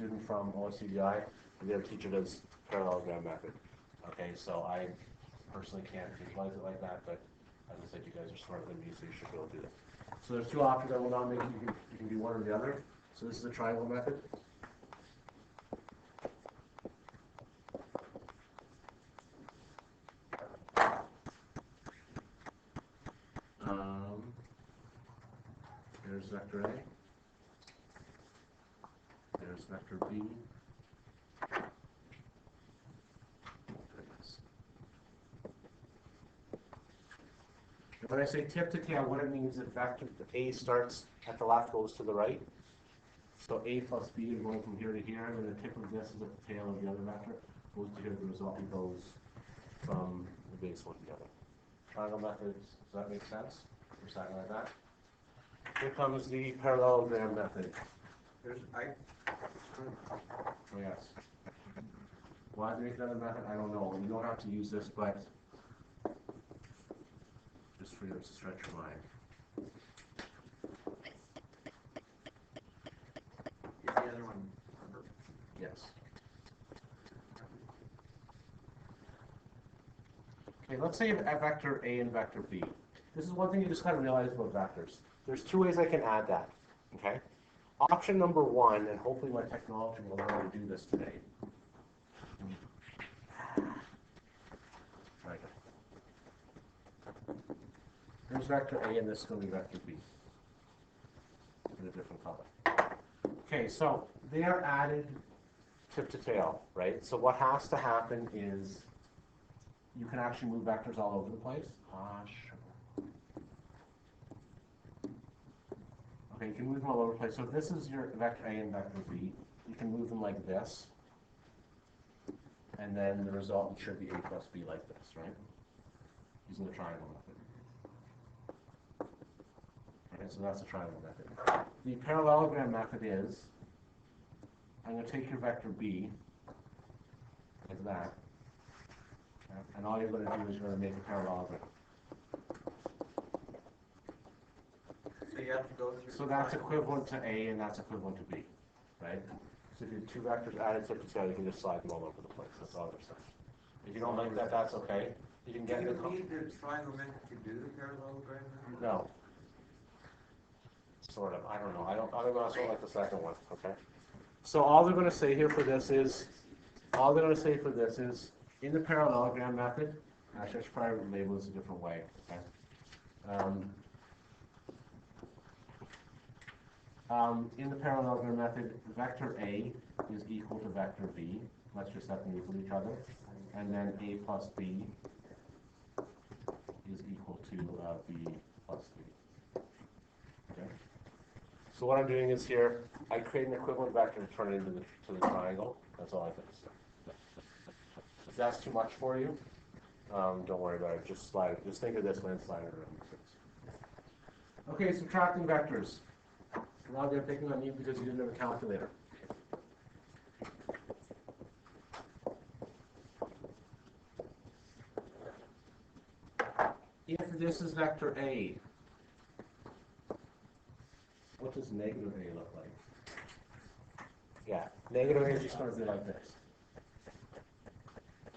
student from OCDI, and the other teacher does parallelogram method. Okay, so I personally can't visualize it like that, but as I said, you guys are smarter than me, so you should be able to do it. So there's two options I will not make. You can do one or the other. So this is the triangle method. There's vector A. There's vector B. When I say tip to tail, what it means is vector A starts at the left, goes to the right. So A plus B is going from here to here, and then the tip of this is at the tail of the other vector, goes to here, the resultant goes from the base one to the other. Triangle methods, does that make sense? Or something like that? Here comes the parallelogram method. Oh, yes. Why do we make another method? I don't know. You don't have to use this, but just for you to stretch your mind. Is the other one? Yes. Okay, let's say a vector A and vector B. This is one thing you just got to realize about vectors. There's two ways I can add that, okay? Option number one, and hopefully my technology will allow me to do this today. Right. Here's vector A, and this is going to be vector B in a different color. Okay, so they are added tip to tail, right? So what has to happen is you can actually move vectors all over the place. Okay, you can move them all over the place. So if this is your vector A and vector B, you can move them like this. And then the resultant should be A plus B like this, right? Using the triangle method. Okay, so that's the triangle method. The parallelogram method is, I'm going to take your vector B, like that, and all you're going to do is you're going to make a parallelogram. So you have to go through. So that's equivalent to A and that's equivalent to B, right? So if you have two vectors added tip to tail, you can just slide them all over the place. That's all they're saying. If you don't like that, that's okay. You can get Do you the need the triangle method to do the parallelogram method? No. Sort of. I don't know. I don't know. I sort of like the second one. Okay. So all they're going to say here for this is, in the parallelogram method. Actually, I should probably label this a different way. Okay. In the parallelogram method, vector A is equal to vector B. Let's just set them equal to each other. And then A plus B is equal to B plus B. Okay. So what I'm doing is here, I create an equivalent vector and turn it into the triangle. That's all I think. If that's too much for you, don't worry about it. Just slide it. Just think of this way and slide it around. Okay, subtracting vectors. Now they're picking on you because you didn't have a calculator. If this is vector A, what does negative A look like? Yeah, negative A is just going to be like this.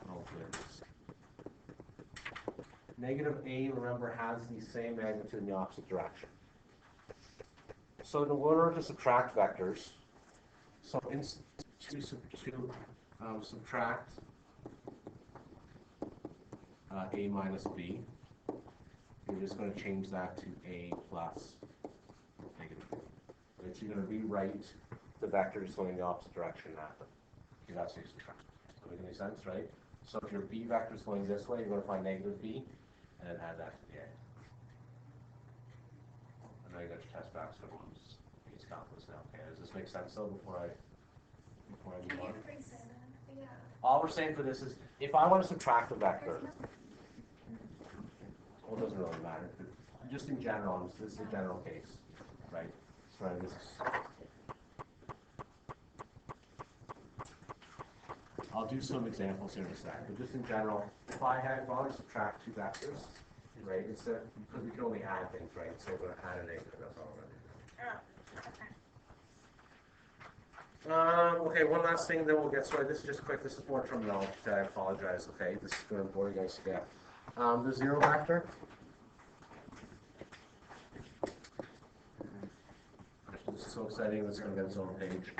Oh, goodness. Negative A, remember, has the same magnitude in the opposite direction. So in order to subtract vectors, so to subtract A minus B, you're just going to change that to A plus negative B. Right? So you're going to rewrite the vectors going in the opposite direction after. Okay, that's how you subtract. Does that make any sense, right? So if your B vector is going this way, you're going to find negative B, and then add that to the A. I know you got your test back, so use calculus now. Okay, does this make sense though before I move on? Yeah. All we're saying for this is, if I want to subtract a vector, well, it doesn't really matter. But just in general, this is a general case, right? So this is, I'll do some examples here in a second, but just in general, if I want to subtract two vectors, right, because we can only add things, right? So we're going to add a negative, that's all we're going to do. Okay, one last thing, then we'll get started. This is just quick. This is more terminology. I apologize. Okay, this is going to bore you guys to death. The zero vector. This is so exciting. This is going to get its own page.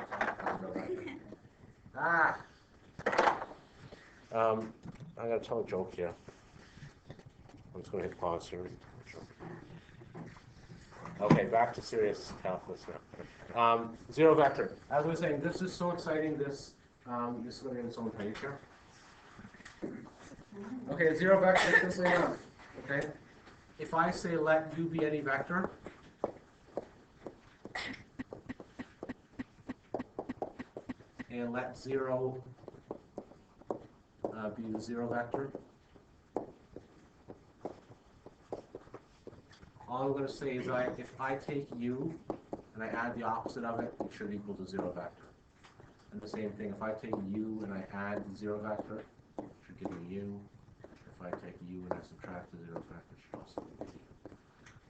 Ah. I got to tell a joke here. I'm just going to hit pause here. Okay, back to serious calculus now. Zero vector. As I was saying, this is so exciting. This is going to get its own page here. Okay, zero vector is simply enough. Okay, if I say let u be any vector, and let 0 be the zero vector, all I'm going to say is if I take u and I add the opposite of it, it should equal to zero vector. And the same thing, if I take u and I add the zero vector, it should give me u. If I take u and I subtract the zero vector, it should also give me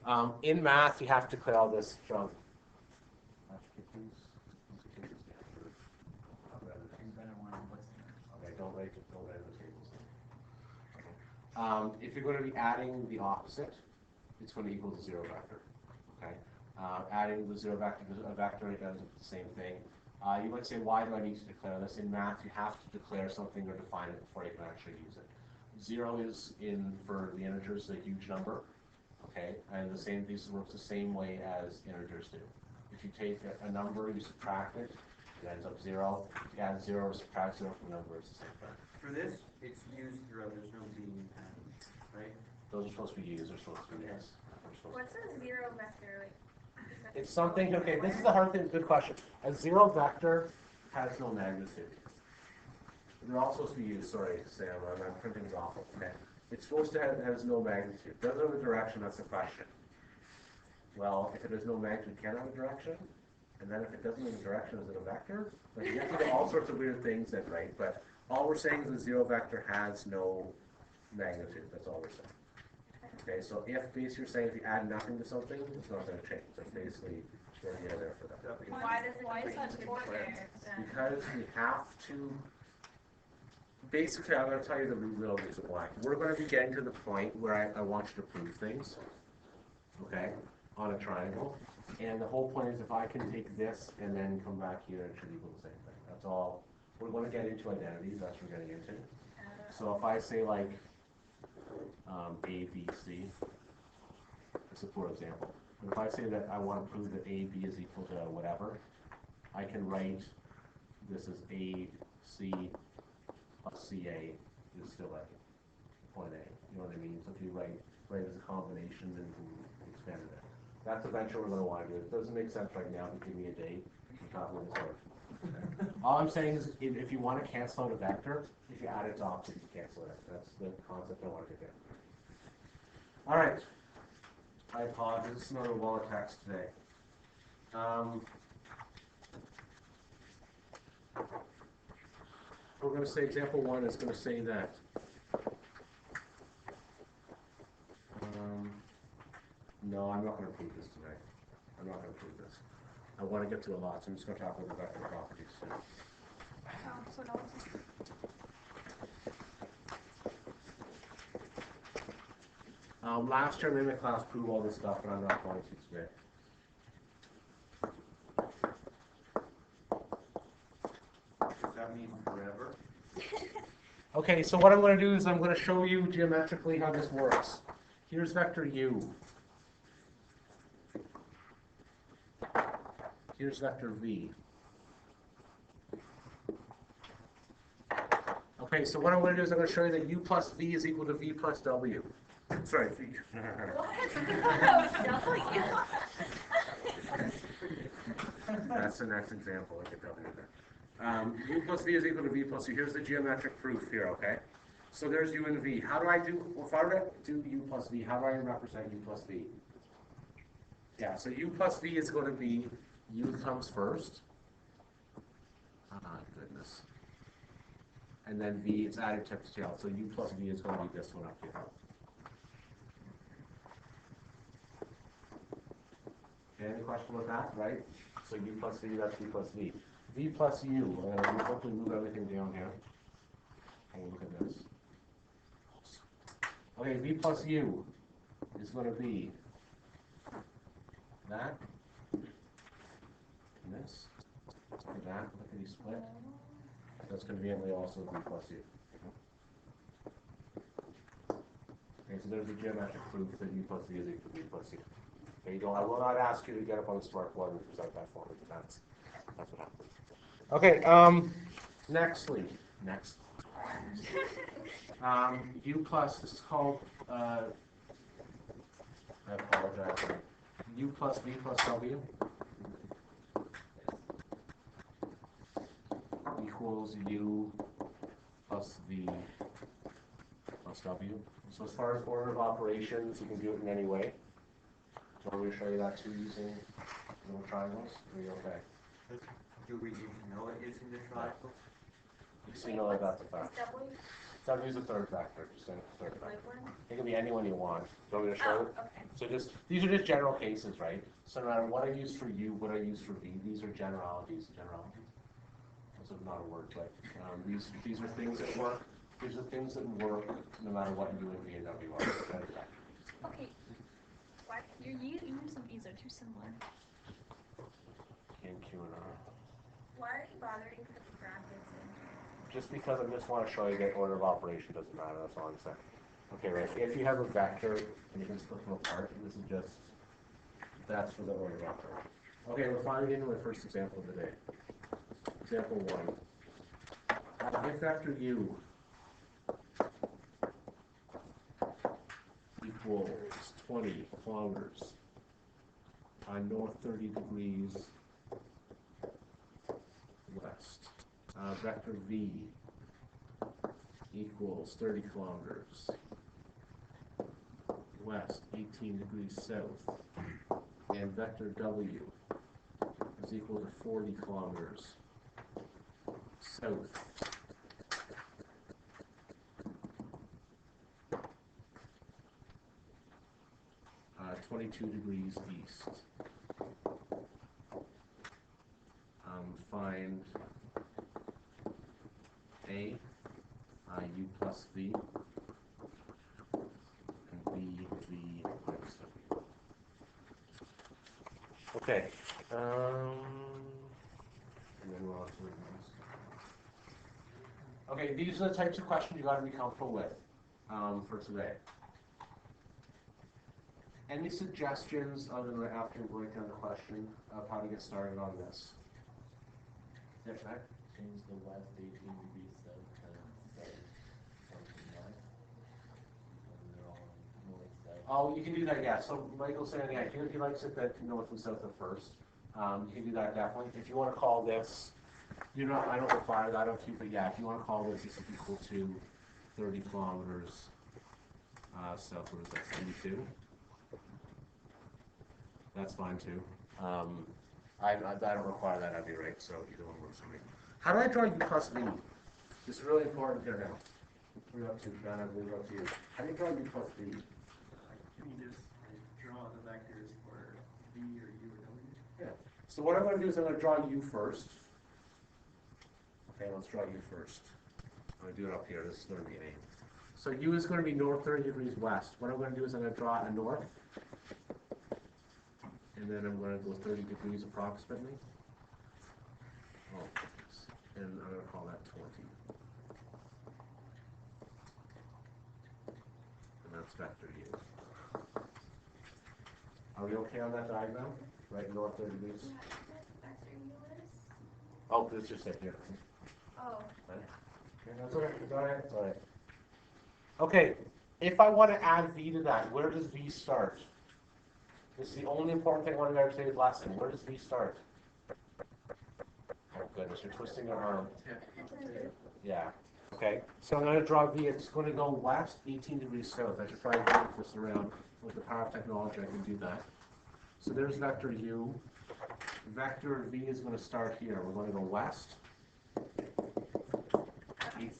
u. In math, you have to clear all this junk. Okay, don't write the tables. If you're going to be adding the opposite, it's going to equal to zero vector. Okay, adding the zero vector to a vector, it does the same thing. You might say, why do I need to declare this? In math, you have to declare something or define it before you can actually use it. 0 is for the integers a huge number. Okay, and this works the same way as integers do. If you take a number, you subtract it, it ends up 0. If you add 0 or subtract 0 from the number, it's the same thing. For this, it's used throughout, there's no being added, right? Those are supposed to be U's, they're supposed to be Yes. What's a zero vector? It's something, okay, this is a hard thing, good question. A zero vector has no magnitude. They're all supposed to be used, sorry, Sam, my printing is awful, okay? It's supposed to have, has no magnitude. Doesn't have a direction, that's the question. Well, if it has no magnitude, can it have a direction? And then if it doesn't have a direction, is it a vector? Like, you have to do all sorts of weird things then, right? But all we're saying is the zero vector has no magnitude, that's all we're saying. Okay, so if basically you're saying if you add nothing to something, it's not going to change. That's basically the idea there for that. Why is that important? Because we have to. Basically, I'm going to tell you the real reason why. We're going to be getting to the point where I want you to prove things, okay, on a triangle. And the whole point is if I can take this and then come back here, it should equal the same thing. That's all. We're going to get into identities. That's what we're getting into. So if I say like A, B, C, this is for example. And if I say that I want to prove that A, B is equal to whatever, I can write this as A, C plus CA is still at point A. You know what I mean? So if you write it as a combination, then you can expand it out. That's eventually what we're going to want to do. It doesn't make sense right now, but give me a date. All I'm saying is if you want to cancel out a vector, if you add its opposite, you cancel it. That's the concept I want to get there. All right. I apologize. This is another wall of text today. We're going to say example 1 is going to say that no, I'm not going to prove this today. I'm not going to prove this. I want to get to a lot, so I'm just going to talk about the vector properties. Last year, I made my class prove all this stuff, but I'm not going to today. Does that mean forever? Okay, so what I'm going to do is I'm going to show you geometrically how this works. Here's vector u. Here's vector v. Okay, so what I'm going to do is I'm going to show you that u plus v is equal to v plus w. Sorry, v. That's the next example. I get w there. U plus v is equal to v plus u. Here's the geometric proof here, okay? So there's u and v. How do I do, if I were to do u plus v, how do I represent u plus v? Yeah, so u plus v is going to be u comes first. Ah, goodness. And then v is added tip to tail. So u plus v is going to be this one up here. Okay, any question about that, right? So u plus v, that's u plus v. V plus U, I'm going to hopefully move everything down here. And look at this. Okay, V plus U is going to be that, and this, and that, look at these split. That's going to be also V plus U. Okay, so there's a geometric proof that U plus V is equal to V plus U. Okay, I will not ask you to get up on the smartboard and present that for me, but that's what happens. Okay, next. U plus, this is called, I apologize, U plus V plus W equals U plus V plus W. So as far as order of operations, you can do it in any way. Do you want me to show you that too using little triangles? Are you okay? Do we need to know it using the triangle? You see, no, that's a factor. W is a third factor, just a third factor. It can be anyone you want. Do you want me to show you? Okay. So these are just general cases, right? So no matter what I use for U, what I use for V, these are generalities. That's not a word, but these are things that work. These are things that work no matter what U and V and W are. Okay. Why your U's and V's are too similar? And Q and R. Why are you bothering to put the brackets in? Just because I just want to show you that order of operation doesn't matter, that's all I'm saying. Okay, right, if you have a vector and you can split them apart, this is just, that's for the order of operation. Okay, we're finally into our first example of the day. Example 1. If vector U equals 20 kilometers north 30 degrees west. Vector V equals 30 kilometers west, 18 degrees south, and vector W is equal to 40 kilometers south. 22 degrees east. Find A, U plus V, and B, V minus W. Okay, and then we're on to the next. Okay, these are the types of questions you got to be comfortable with for today. Any suggestions other than after you break down the question of how to get started on this? Yes, Matt? Change the west 18 degrees south to something west. And they're all north south. Oh, you can do that, yeah. So Michael's saying, yeah, he likes it that north and south are first. You can do that definitely. If you want to call this, I don't require that of you, but yeah, if you want to call this is equal to 30 kilometers south, what is that, 72? That's fine too. I don't require that of you, right? So either one works for me. How do I draw U plus V? This is really important here now. We're up to Donna, we're up to you. How do you draw U plus V? Can you just draw the vectors for V or U or W? Yeah. So what I'm going to do is I'm going to draw U first. Okay, let's draw U first. I'm going to do it up here. This is going to be A. So U is going to be north 30 degrees west. What I'm going to do is I'm going to draw a north. And then I'm going to go 30 degrees approximately. Oh, goodness. And I'm going to call that 20. And that's vector U. Are we okay on that diagram? Right, north 30 degrees? Vector U is? Oh, it's just right here. Oh. Right. Okay, that's okay. It's all right. It's all right. Okay, if I want to add V to that, where does V start? This is the only important thing I want to say today's lesson. Where does V start? Oh goodness, you're twisting your arm. Yeah. Okay. So I'm going to draw V. It's going to go west, 18 degrees south. I should probably move this around. With the power of technology, I can do that. So there's vector U. Vector V is going to start here. We're going to go west. 18.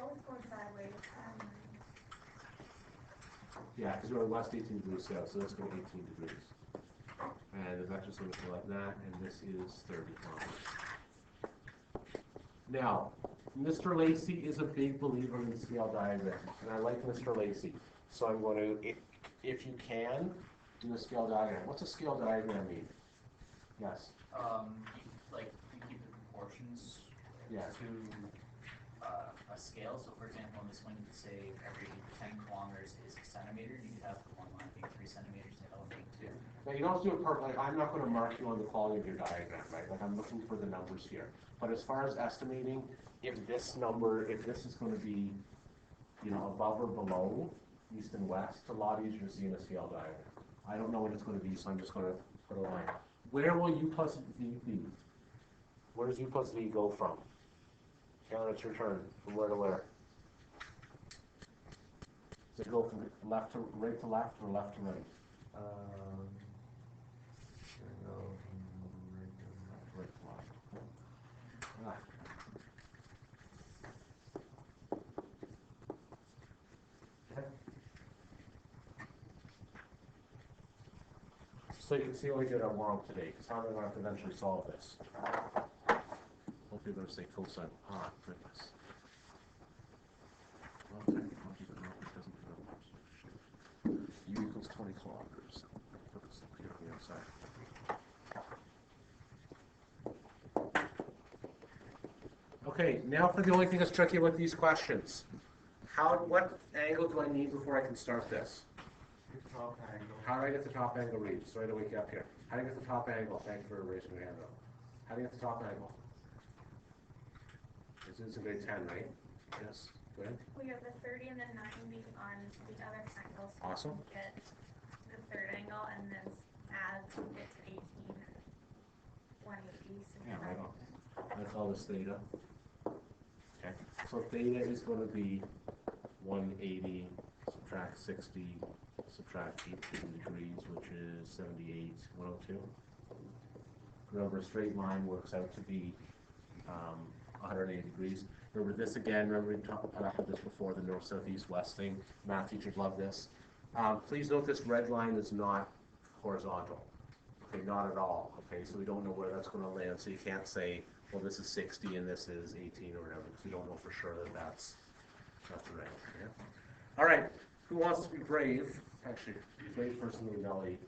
Always going sideways. Yeah, because we're west 18 degrees south, so let's go 18 degrees. And the vector's going to be like that, and this is 30 kilometers. Now, Mr. Lacey is a big believer in scale diagrams, and I like Mr. Lacey. So I'm going to, if you can, do a scale diagram. What's a scale diagram mean? Yes. Like you keep the proportions Yeah. to a scale. So for example, in this one, you could say every 10 kilometers is a centimeter. You could have one line being 3 centimeters, the other being 2. Now, you don't have to do it perfectly. Like, I'm not going to mark you on the quality of your diagram, right? Like, I'm looking for the numbers here. But as far as estimating, if this number, if this is going to be, you know, above or below east and west, it's a lot easier to see in a scale diagram. I don't know what it's going to be, so I'm just going to put a line. Where will U plus V be? Where does U plus V go from? Taylor, it's your turn. From where to where? Does it go from left to right to left or left to right? Right to left. Ah. Okay. So you can see what we did on wrong today, because how am I going to eventually solve this? Hope you're going to say cosine. Ah, goodness. Okay, I'll keep it wrong. It doesn't fit numbers. U equals 20 kilometers. Put this up here on the outside. Okay, now for the only thing that's tricky about these questions. What angle do I need before I can start this? Top angle. How do I get the top angle read? Sorry to wake you up here. How do I get the top angle? Thanks for raising your hand up. How do you get the top angle? This is a grade 10, right? Yes. Go ahead. We have the 30 and the 90 on the other triangle. So Awesome. we get the third angle and then add it to 18, 180. So Yeah, right on. I call this theta. Okay. So theta is going to be 180, subtract 60, subtract 18 degrees, which is 78, 102. Remember, a straight line works out to be 180 degrees. Remember this again, remember we talked about this before, the north, south, east, west thing. Math teachers love this. Please note this red line is not horizontal. Okay, not at all. Okay, so we don't know where that's going to land, so you can't say, well, this is 60 and this is 18 or whatever, because we don't know for sure that that's right. Okay? All right, who wants to be brave? Actually, brave person in the belly.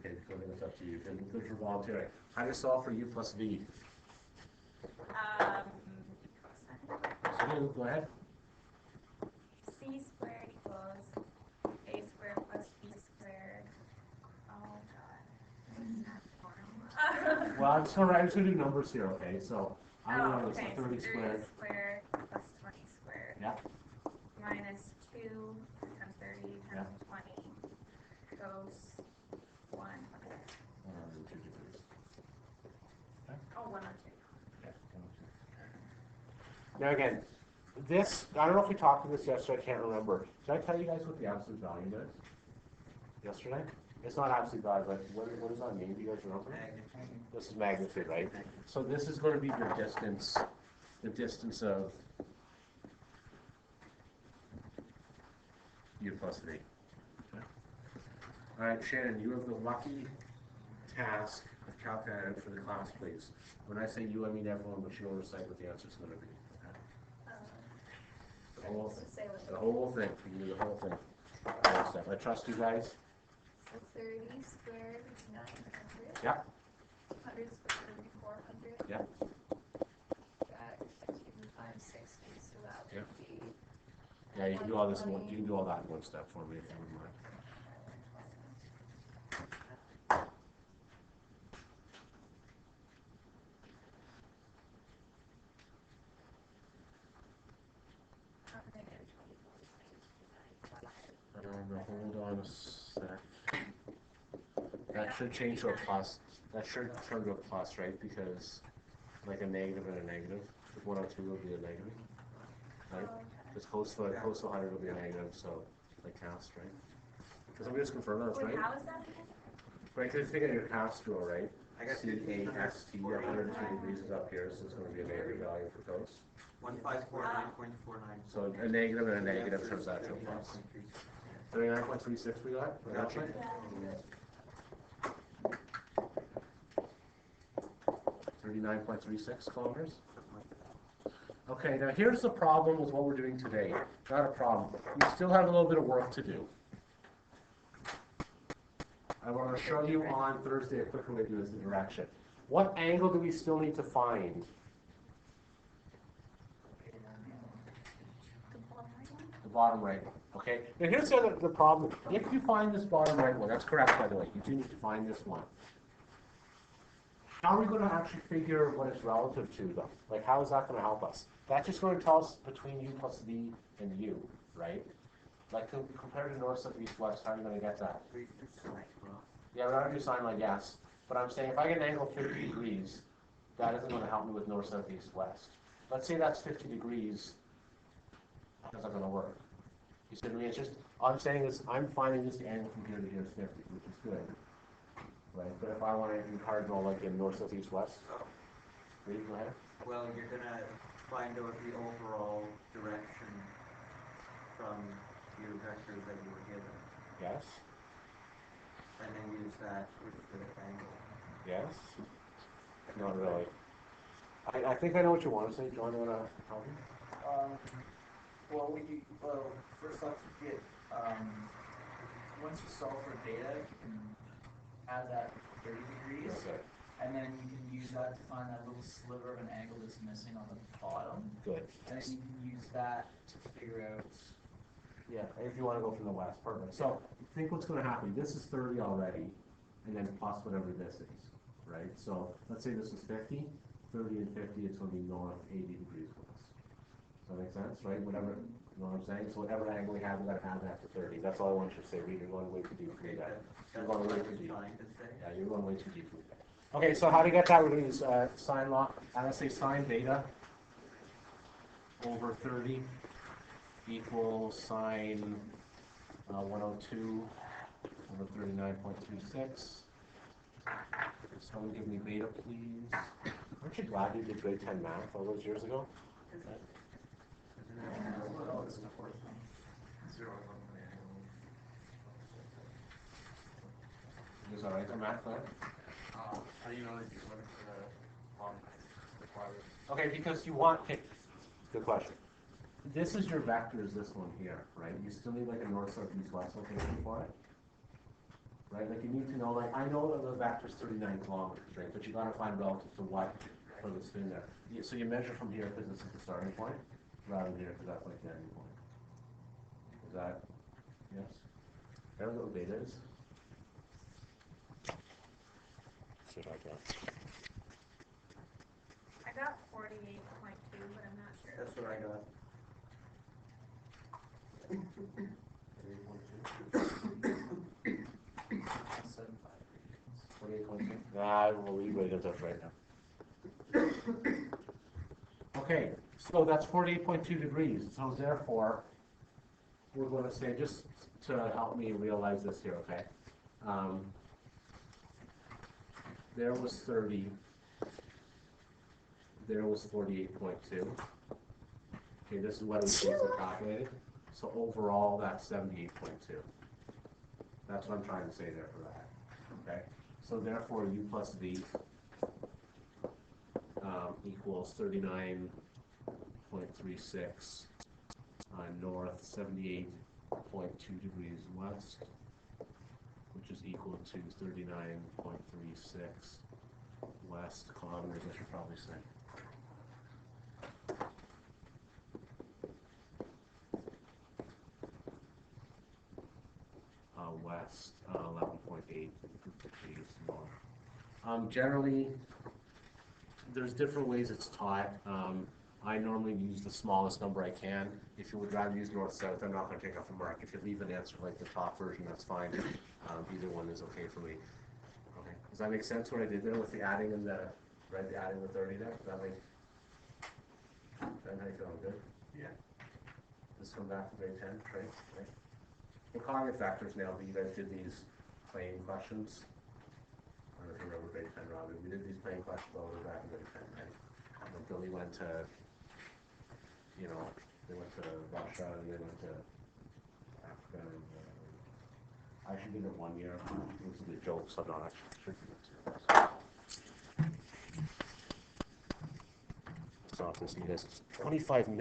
Okay, so then it's up to you. And good for volunteering. How do you solve for U plus V? So, go ahead. C squared equals A squared plus B squared. Oh god. Well, I'm just gonna do numbers here, okay? So I'm gonna okay. so 30 so squared. squared plus 20 squared. Yeah. Minus 2 times 30 times 20 goes 100. 102 degrees. Oh, 102. Now again, this, I don't know if we talked about this yesterday, I can't remember. Did I tell you guys what the absolute value is? Yesterday? It's not absolute value, but what does that mean? Do you guys remember? Magnitude. This is magnitude, right? So this is going to be your distance, the distance of U plus V. Okay. All right, Shannon, you have the lucky task of calculating it for the class, please. When I say you, I mean everyone, but you'll recite what the answer is going to be. Okay? The whole thing. You can do the whole thing. All stuff. I trust you guys. So 30 squared is 900. Yeah. 100 squared would be 400. Yeah. That 560, so that would Yeah. be. Yeah, you can do all this. You can do all that in one step for me if you wouldn't mind. Hold on a sec. That should change to a plus. That should turn to a plus, right? Because like a negative and a negative. 102 will be a negative, right? Because close to 100 will be a negative, so like cast, right? Because I'm just confirming this, Wait, right? how is that again? Right, because think of your cast rule, right? I got C-A-S-T, 102 degrees is up here, so it's going to be a negative value for cos. 1549.49. So a negative and a negative turns out to a plus. 39.36 we got? We got it? 39.36 kilometers. Okay, now here's the problem with what we're doing today. Not a problem. We still have a little bit of work to do. I want to show you on Thursday a quicker way to do this, the direction. What angle do we still need to find? The bottom right one. Okay, now here's the problem. If you find this bottom right one, that's correct by the way, you do need to find this one. How are we going to actually figure what it's relative to though? Like how is that going to help us? That's just going to tell us between u plus v and u, right? Like compared to north, south, east, west, how are you going to get that? Yeah, we're not going to do sine like yes. But I'm saying if I get an angle 50 degrees, that isn't going to help me with north, south, east, west. Let's say that's 50 degrees. How's that going to work? You see what I mean? It's just, all I'm saying is I'm finding this angle from here to here is 50, which is good. Right? But if I want it in cardinal, like in north, south, east, west, read, go ahead. Well, you're gonna find out the overall direction from your vectors that you were given, Yes. and then use that with the angle. Yes. Not really. I think I know what you want to say. John, you want to help me? Well, first off, you get, once you solve for beta, you can add that 30 degrees, Okay. and then you can use that to find that little sliver of an angle that's missing on the bottom, Good. and then you can use that to figure out. Yeah, if you want to go from the west, perfect. So think what's going to happen. This is 30 already, and then plus whatever this is, right? So let's say this is 50, 30 and 50, it's going to be north 80 degrees west. Does that make sense, right? Whatever, you know what I'm saying? So whatever angle we have, we got to add that to 30. That's all I want you to say. Read, you're going way too deep for that. You're going way too deep. Yeah, you're going way too deep for that. Okay, so how do you get that? We're going to use sine law. I'm going to say sine beta over 30 equals sine 102 over 39.36. Someone give me beta, please. Aren't you glad you did grade 10 math all those years ago? Is that right for math there? How do you know that you're running for the long requirements? Okay, because you want, okay, good question. This is your vectors, this one here, right? You still need like a north, south, east, west location for it. Right, like you need to know, like I know that the vector's 39 kilometers, right? But you gotta find relative to what for the spin there. So you measure from here because this is the starting point, rather than here because that's like the ending point. Is that, yes? Remember what beta is? See if I can. I got 48.2, but I'm not sure. That's what I got. Nah, we'll leave it as that right now. Okay, so that's 48.2 degrees. So therefore, we're going to say, just to help me realize this here, okay? There was 30. There was 48.2. Okay, this is what it was calculated. So overall, that's 78.2. That's what I'm trying to say there for that. Okay? So therefore, u plus v equals 39.36 north, 78.2 degrees west, which is equal to 39.36 west kilometers, I should probably say. West, 11.8 degrees north. Generally, there's different ways it's taught. I normally use the smallest number I can. If you would rather use north-south, I'm not going to take off the mark. If you leave an answer like the top version, that's fine. Either one is okay for me. Okay. Does that make sense what I did there with the adding and the, right, the adding the 30 there? Does that make, how you feeling? Good? Yeah. Just come back to grade 10, right? We're calling it factors now, but you guys did these plain questions. I don't know if you remember grade 10, Robbie. We did these plain questions all the way back in grade 10, right? When Billy went to, you know, they went to Russia and they went to Africa and I actually did it 1 year. This is a joke, so I'm not actually sure. So if this is 25 minutes.